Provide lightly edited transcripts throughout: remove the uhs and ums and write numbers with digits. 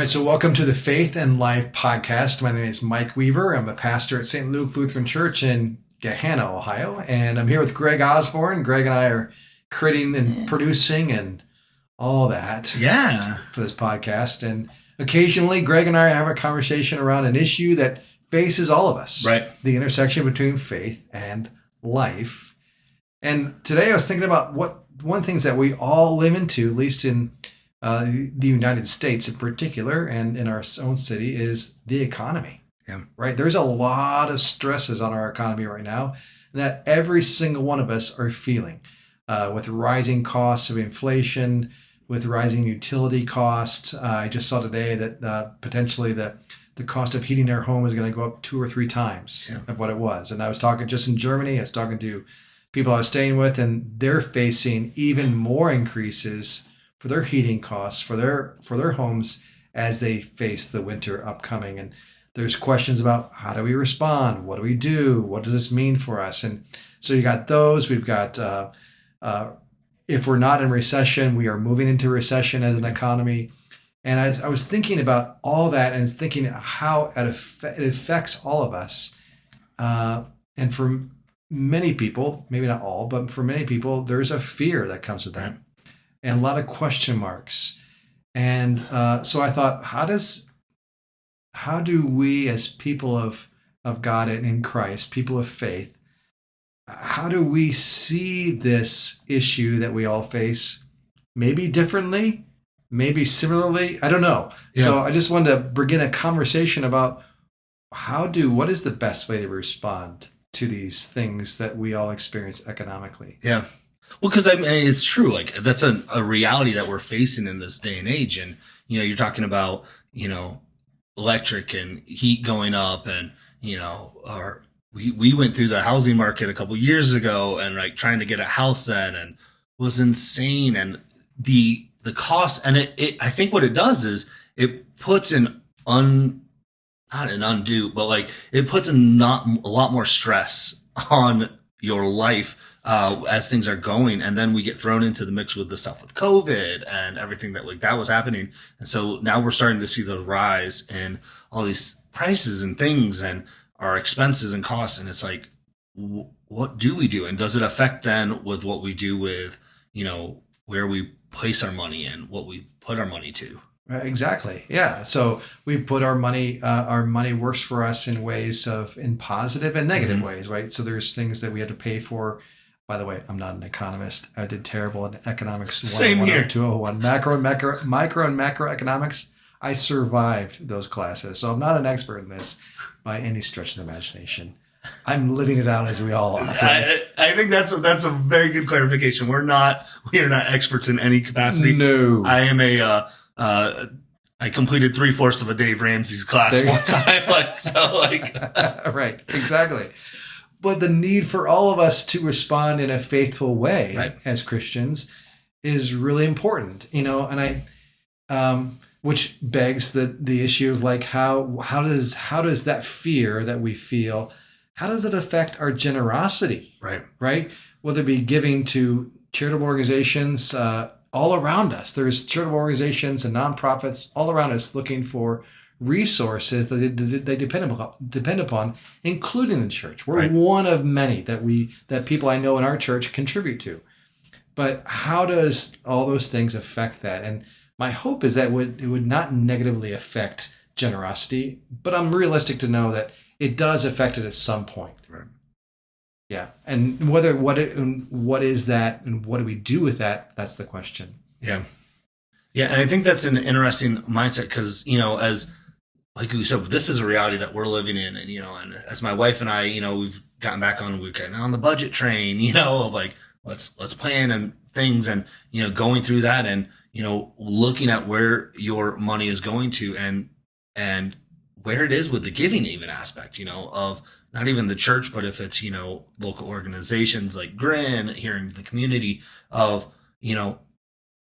right, so welcome to the Faith and Life podcast. My name is Mike Weaver. I'm a pastor at St. Luke Lutheran Church in Gahanna, Ohio, and I'm here with Greg Osborne. Greg and I are creating and producing and all that for this podcast. And occasionally, Greg and I have a conversation around an issue that faces all of us, right? The intersection between faith and life. And today I was thinking about one of the things that we all live into, at least in the United States in particular, and in our own city, is the economy. Yeah. Right? There's a lot of stresses on our economy right now that every single one of us are feeling, with rising costs of inflation, with rising utility costs. I just saw today that potentially the cost of heating our home is going to go up 2 or 3 times of what it was. And I was talking just in Germany, I was talking to people I was staying with, and they're facing even more increases for their heating costs, for their homes as they face the winter upcoming. And there's questions about how do we respond? What do we do? What does this mean for us? And so you got those. We've got, if we're not in recession, we are moving into recession as an economy. And I was thinking about all that and thinking how it affects all of us. And for many people, maybe not all, but for many people, there's a fear that comes with that. And a lot of question marks. And so I thought, how do we as people of God and in Christ, people of faith, how do we see this issue that we all face? Maybe differently, maybe similarly, I don't know. Yeah. So I just wanted to begin a conversation about what is the best way to respond to these things that we all experience economically? Yeah. Well, because I mean, it's true. Like that's a reality that we're facing in this day and age. And, you're talking about, electric and heat going up and, we went through the housing market a couple years ago and like trying to get a house then and was insane. And the cost, and I think what it does is it puts not an undue, but like it puts a lot more stress on your life as things are going, and then we get thrown into the mix with the stuff with COVID and everything that was happening. And so now we're starting to see the rise in all these prices and things and our expenses and costs. And it's like, what do we do? And does it affect then with what we do with, where we place our money and what we put our money to? Exactly. Yeah. So we put our money works for us in ways in positive and negative ways, right? So there's things that we had to pay for. By the way, I'm not an economist. I did terrible in economics. Same here. 201. Micro and macroeconomics. I survived those classes. So I'm not an expert in this by any stretch of the imagination. I'm living it out as we all are. Right? I think that's a very good clarification. We are not experts in any capacity. No. I am I completed 3/4 of a Dave Ramsey's class one time. Right. Exactly. But the need for all of us to respond in a faithful way as Christians is really important, and which begs the issue of like, how does that fear that we feel, how does it affect our generosity? Right. Whether it be giving to charitable organizations, all around us. There's charitable organizations and nonprofits all around us looking for resources that they depend upon, including the church. We're one of many that people I know in our church contribute to. But how does all those things affect that? And my hope is that it would not negatively affect generosity, but I'm realistic to know that it does affect it at some point. Right. Yeah. And what is that and what do we do with that? That's the question. Yeah. Yeah. And I think that's an interesting mindset because, as like we said, this is a reality that we're living in. And, and as my wife and I, we've gotten back on the budget train, of like, let's plan and things and, going through that and, looking at where your money is going to and where it is with the giving even aspect, of not even the church, but if it's, local organizations like Grin here in the community of,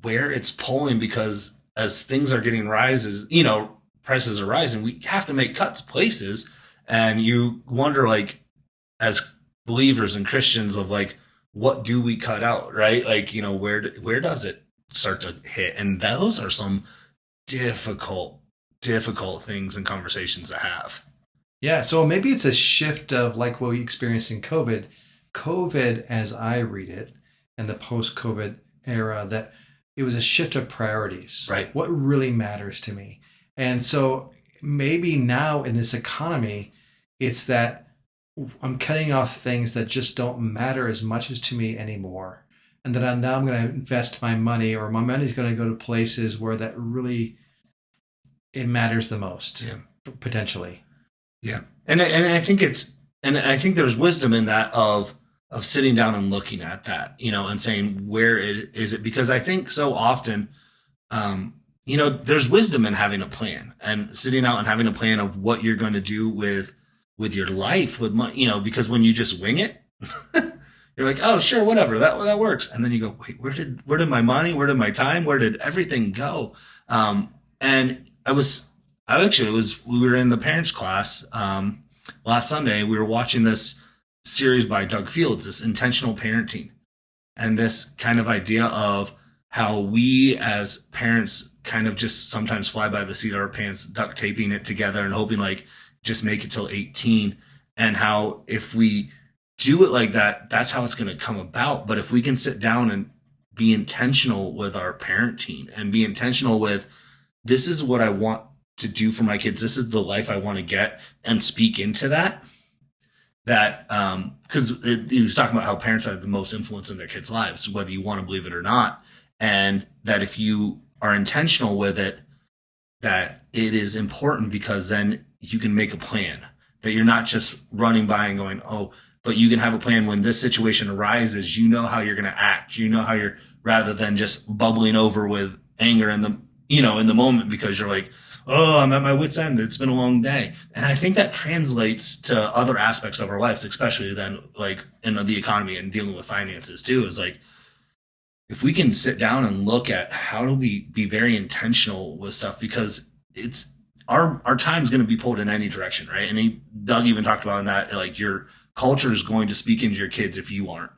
where it's pulling because as things are getting rises, prices are rising, we have to make cuts places. And you wonder, like, as believers and Christians of like, what do we cut out? Right. Like, where does it start to hit? And those are some difficult difficult things and conversations to have. Yeah, so maybe it's a shift of like what we experienced in COVID. COVID, as I read it, and the post-COVID era, that it was a shift of priorities. Right. What really matters to me? And so maybe now in this economy, it's that I'm cutting off things that just don't matter as much as to me anymore. And that I'm going to invest my money, or my money's going to go to places where that really it matters the most, Yeah. potentially. Yeah. And I think and I think there's wisdom in that of sitting down and looking at that, and saying where is it, because I think so often there's wisdom in having a plan and sitting out and having a plan of what you're going to do with your life, with money, because when you just wing it, you're like, oh, sure, whatever, that works. And then you go, wait, where did my money, where did my time, where did everything go? And we were in the parents class, last Sunday. We were watching this series by Doug Fields, this intentional parenting, and this kind of idea of how we as parents kind of just sometimes fly by the seat of our pants, duct taping it together and hoping like just make it till 18. And how if we do it like that, that's how it's going to come about. But if we can sit down and be intentional with our parenting and be intentional with, this is what I want to do for my kids, this is the life I want to get, and speak into that because he was talking about how parents have the most influence in their kids' lives, whether you want to believe it or not, and that if you are intentional with it, that it is important, because then you can make a plan, that you're not just running by and going, oh, but you can have a plan when this situation arises. You know how you're going to act. You know how you're, rather than just bubbling over with anger in the moment, because you're like, oh, I'm at my wit's end. It's been a long day. And I think that translates to other aspects of our lives, especially then like in the economy and dealing with finances too, is like, if we can sit down and look at how do we be very intentional with stuff, because it's our time is going to be pulled in any direction, right? And Doug even talked about in that, like, your culture is going to speak into your kids if you aren't.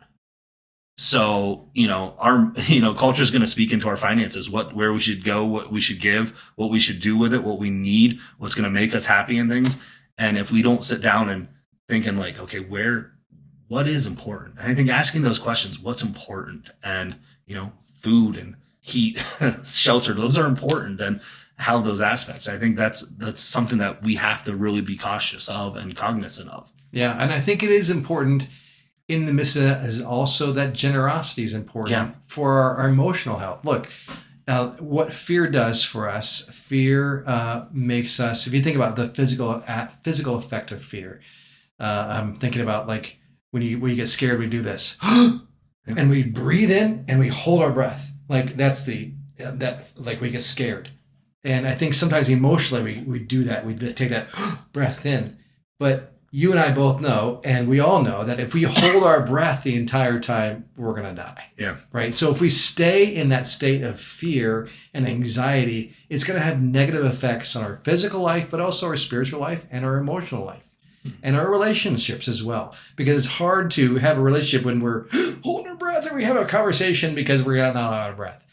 So, our, culture is going to speak into our finances, where we should go, what we should give, what we should do with it, what we need, what's going to make us happy and things. And if we don't sit down and thinking like, okay, what is important? And I think asking those questions, what's important, and, food and heat, shelter, those are important, and how those aspects. I think that's something that we have to really be cautious of and cognizant of. Yeah. And I think it is important in the midst of that is also that generosity is important for our emotional health. Look, what fear does for us, fear makes us, if you think about the physical effect of fear, I'm thinking about like when you get scared, we do this and we breathe in and we hold our breath. Like that's like we get scared. And I think sometimes emotionally we do that. We take that breath in, but you and I both know, and we all know, that if we hold our breath the entire time, we're going to die. Yeah. Right. So if we stay in that state of fear and anxiety, it's going to have negative effects on our physical life, but also our spiritual life and our emotional life and our relationships as well. Because it's hard to have a relationship when we're holding our breath and we have a conversation because we're not out of breath.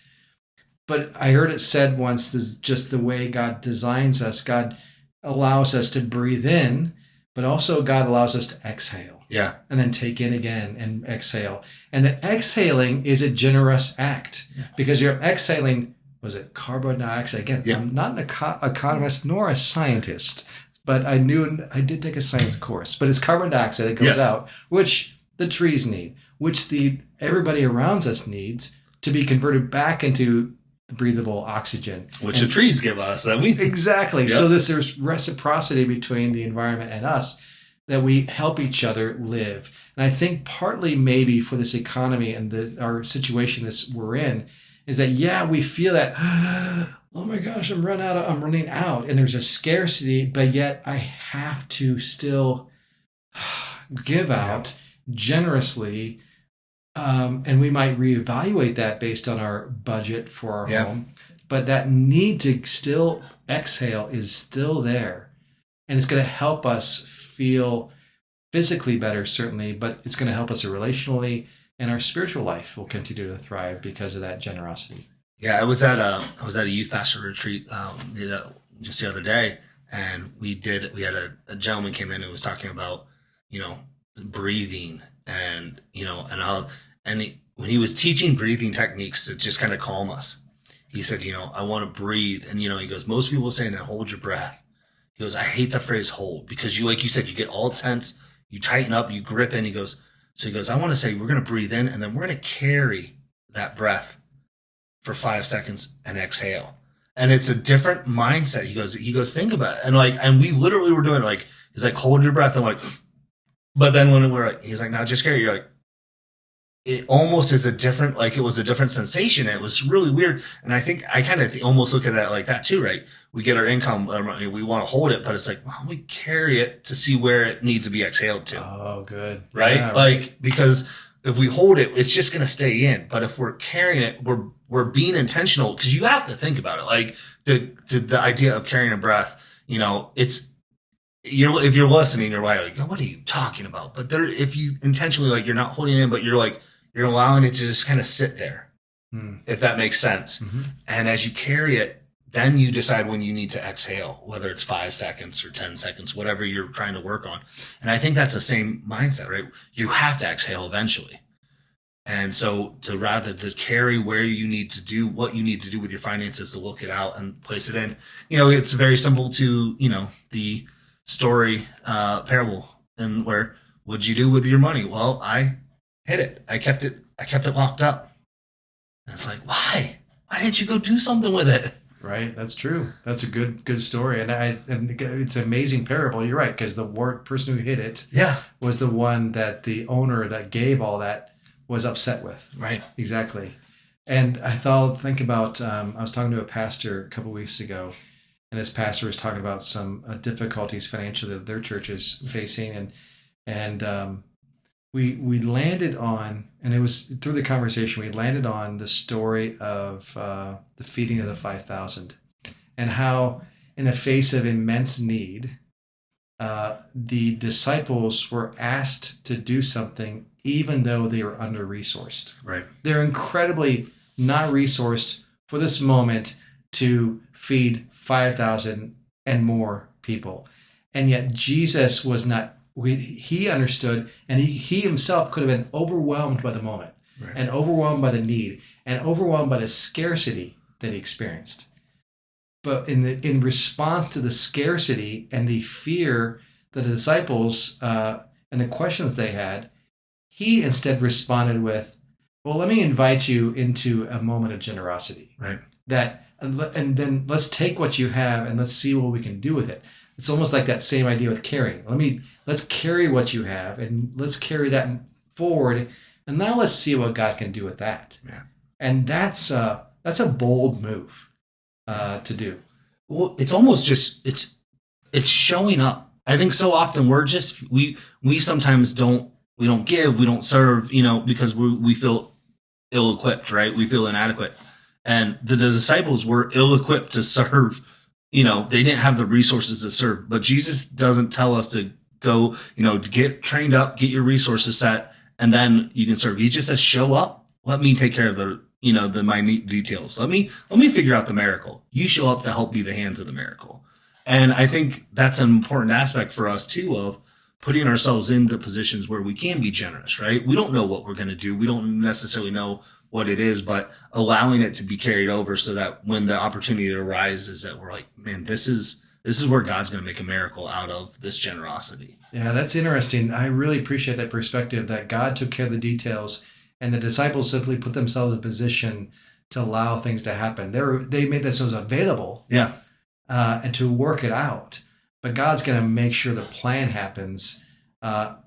But I heard it said once, this is just the way God designs us. God allows us to breathe in, but also God allows us to exhale. Yeah. And then take in again and exhale. And the exhaling is a generous act because you're exhaling, was it carbon dioxide? Again, I'm not an economist nor a scientist, but I did take a science course. But it's carbon dioxide that goes out, which the trees need, which everybody around us needs to be converted back into the breathable oxygen, which the trees give us. Exactly. So there's reciprocity between the environment and us, that we help each other live. And I think partly maybe for this economy and our situation we're in is that, we feel that, oh my gosh, I'm running out, and there's a scarcity, but yet I have to still give out generously. And we might reevaluate that based on our budget for our home. But that need to still exhale is still there. And it's going to help us feel physically better, certainly, but it's going to help us relationally, and our spiritual life will continue to thrive because of that generosity. Yeah, I was at a youth pastor retreat just the other day, and we had a gentleman came in and was talking about, you know, breathing, and and how, when he was teaching breathing techniques to just kind of calm us, he said, I want to breathe, and he goes, most people say, now hold your breath. He goes, I hate the phrase hold, because you, like you said, you get all tense, you tighten up, you grip in. He goes, I want to say we're going to breathe in, and then we're going to carry that breath for 5 seconds and exhale. And it's a different mindset. He goes, think about it. And we literally were doing it, like, he's like, hold your breath. I'm like, but then when we're like, he's like, now just carry, you're like, it almost is a different, like, it was a different sensation. It was really weird. And I think I kind of almost look at that like that too, right? We get our income, we want to hold it, but it's like, well, we carry it to see where it needs to be exhaled to. Oh, good. Right? Yeah, like, because if we hold it, it's just going to stay in. But if we're carrying it, we're being intentional, because you have to think about it. Like the idea of carrying a breath, it's, if you're listening, you're like, what are you talking about? But if you intentionally, like, you're not holding it in, but you're allowing it to just kind of sit there, if that makes sense. Mm-hmm. And as you carry it, then you decide when you need to exhale, whether it's 5 seconds or 10 seconds, whatever you're trying to work on. And I think that's the same mindset, right? You have to exhale eventually. And so to carry where you need to do what you need to do with your finances, to look it out and place it in, it's very simple to, the story, parable, and where, what'd you do with your money? Well, I hid it. I kept it locked up. And it's like, why didn't you go do something with it? Right, that's true. That's a good story, and it's an amazing parable. You're right, because the person who hid it, Yeah, was the one that the owner that gave all that was upset with. right. Exactly. And think about. I was talking to a pastor a couple of weeks ago, and this pastor was talking about some difficulties financially that their church is facing, and we landed on, and it was through the conversation, we landed on the story of the feeding of the 5,000, and how, in the face of immense need, the disciples were asked to do something even though they were under resourced. Right. They're incredibly not resourced for this moment to feed 5,000 and more people. And yet Jesus was not, he understood, and he himself could have been overwhelmed by the moment, Right. and overwhelmed by the need, and overwhelmed by the scarcity that he experienced. But in response to the scarcity and the fear that the disciples and the questions they had, he instead responded with, well, let me invite you into a moment of generosity. Right. And then let's take what you have and let's see what we can do with it. It's almost like that same idea with carrying. Let's carry what you have, and let's carry that forward, and now let's see what God can do with that. Yeah. And that's a bold move to do. Well, it's almost just, it's showing up. I think so often we sometimes we don't give, we don't serve, because we feel ill-equipped, right? We feel inadequate. And the disciples were ill-equipped to serve. They didn't have the resources to serve. But Jesus doesn't tell us to go, to get trained up, get your resources set, and then you can serve. He just says, show up. Let me take care of the minute details. Let me figure out the miracle. You show up to help be the hands of the miracle. And I think that's an important aspect for us too, of putting ourselves into positions where we can be generous, right? We don't know what we're going to do. We don't necessarily know what it is, but allowing it to be carried over, so that when the opportunity arises, that we're like, man, this is where God's going to make a miracle out of this generosity. Yeah, that's interesting. I really appreciate that perspective, that God took care of the details, and the disciples simply put themselves in position to allow things to happen. They made themselves available, Yeah. And to work it out. But God's going to make sure the plan happens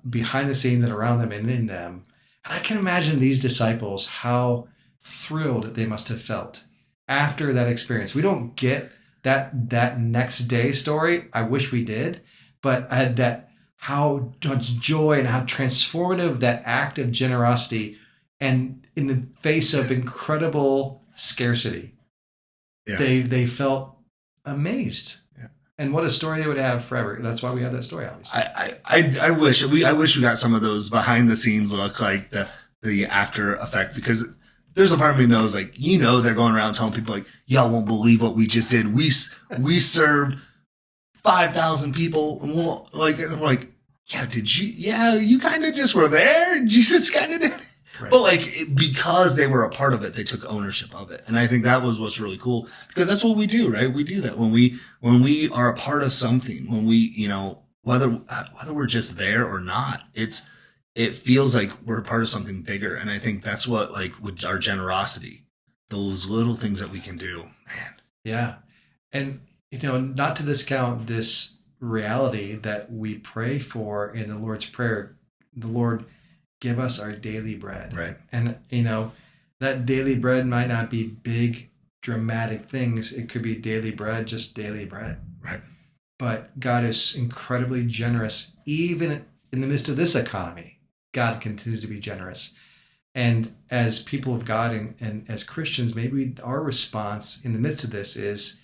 behind the scenes and around them and in them. And I can imagine these disciples, how thrilled they must have felt after that experience. We don't get that next day story. I wish we did. But that how much joy and how transformative that act of generosity, and in the face of incredible scarcity, they felt amazed. Yeah. And what a story they would have forever. That's why we have that story, obviously. I wish we got some of those behind the scenes look, like the after effect, because there's a part of me knows, like, they're going around telling people, like, y'all won't believe what we just did. We served 5,000 people, and and we're like, yeah, did you? Yeah, you kind of just were there. Jesus kind of did it. Right. But because they were a part of it, they took ownership of it, and I think that was what's really cool, because that's what we do, right? We do that when we are a part of something, when we, whether we're just there or not, it feels like we're a part of something bigger, and I think that's what, like, with our generosity, those little things that we can do, man. Yeah. And, not to discount this reality that we pray for in the Lord's Prayer, the Lord, give us our daily bread. Right. And, that daily bread might not be big, dramatic things. It could be daily bread, just daily bread. Right. But God is incredibly generous, even in the midst of this economy. God continues to be generous. And as people of God and as Christians, maybe our response in the midst of this is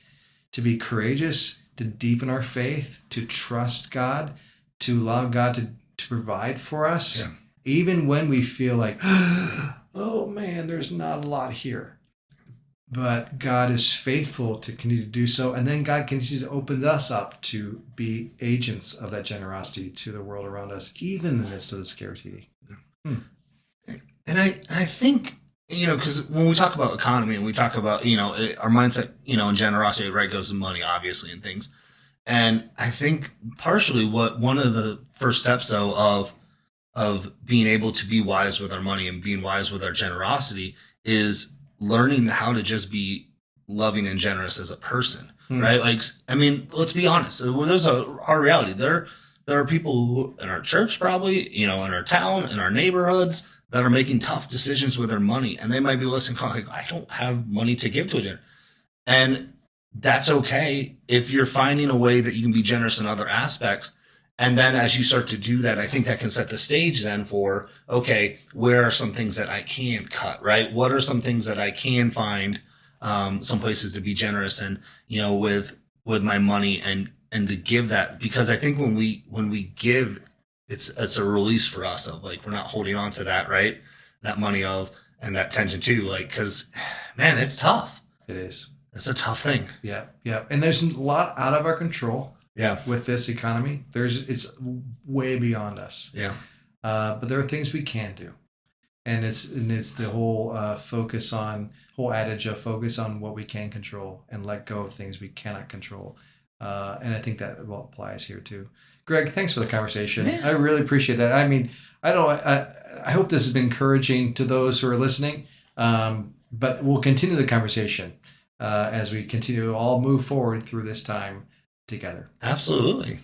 to be courageous, to deepen our faith, to trust God, to allow God to provide for us, Yeah. even when we feel like, oh man, there's not a lot here. But God is faithful to continue to do so. And then God continues to open us up to be agents of that generosity to the world around us, even in the midst of the scarcity. Hmm. And I think, because when we talk about economy and we talk about, our mindset, and generosity, right, goes to money, obviously, and things. And I think partially what one of the first steps, though, of being able to be wise with our money and being wise with our generosity is learning how to just be loving and generous as a person, right? Like, I mean, let's be honest. There's a hard reality. There are people who in our church, probably, in our town, in our neighborhoods, that are making tough decisions with their money, and they might be listening, like, I don't have money to give to a dinner, and that's okay if you're finding a way that you can be generous in other aspects. And then as you start to do that, I think that can set the stage then for, okay, where are some things that I can cut, right? What are some things that I can find, some places to be generous and, with my money and to give that, because I think when we give, it's a release for us of, like, we're not holding on to that, right? That money and that tension too, like, cause man, it's tough. It is. It's a tough thing. Yeah. Yeah. And there's a lot out of our control. Yeah. With this economy, it's way beyond us. Yeah. But there are things we can do. And it's the whole whole adage of focus on what we can control and let go of things we cannot control. And I think that applies here too. Greg, thanks for the conversation. Yeah. I really appreciate that. I mean, I hope this has been encouraging to those who are listening. But we'll continue the conversation as we continue to all move forward through this time together. Absolutely.